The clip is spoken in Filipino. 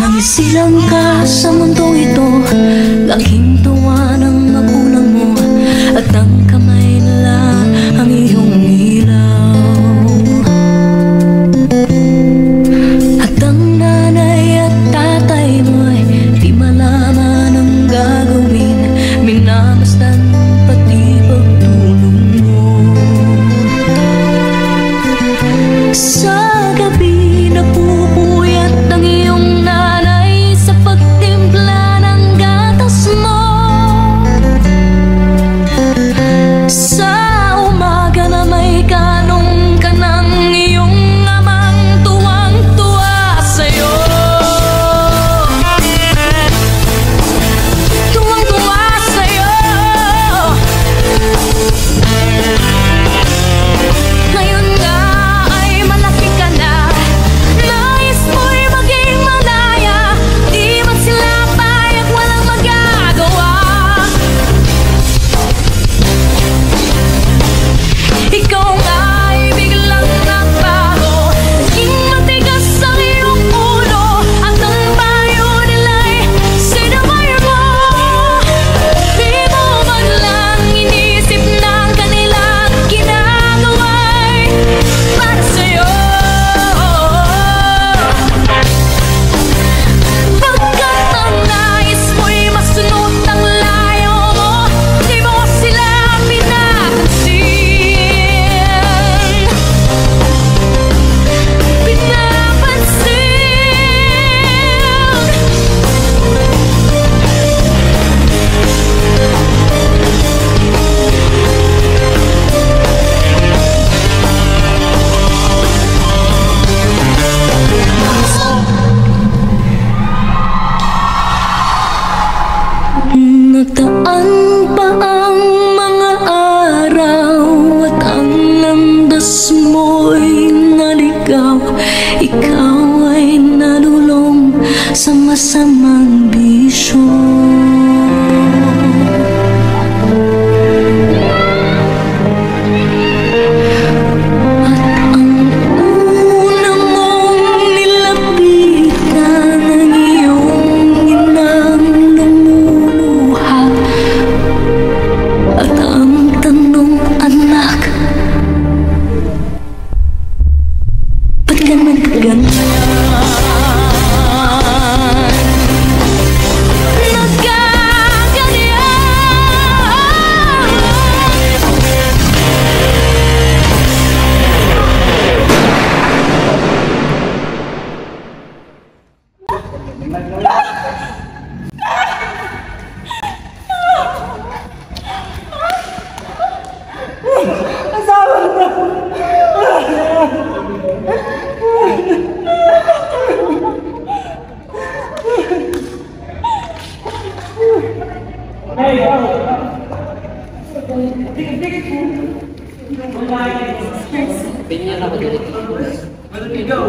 Nangisilang ka sa mundong ito, laking tuwa ng magulang mo, at ang kamay nila ang iyong ilaw. At ang nanay at tatay mo'y di malaman ang gagawin, minamasdan pati pagtulong mo. Sa gabi napupuyat ang iyong sa pagtimpla ng gatas mo. Sa umaga na may kanong ka ng iyong amang tuwang-tuwa sa'yo. Tuwang-tuwa sa'yo. Ngayon nga ay malaki ka na, nais mo'y maging malaya. Di man sila payag, walang magagawa. Ikaw nga ay biglang nagbago, naging matigas ang iyong ulo, at ang payo nila'y sinaway mo. Di mo man lang inisip na ang kanilang ginagawa'y para sa'yo. Pagkat ang nais mo'y masunod ang layo mo, di mo sila pinapansin. Nagdaan pa ang mga araw, at ang landas mo'y naligaw. Ikaw ay nalulong sa masamang bisyo. At ang una mong nilapitan ang iyong inang lumuluha, at ang tanong, anak, ba't naman ka ganyan? Where did he go?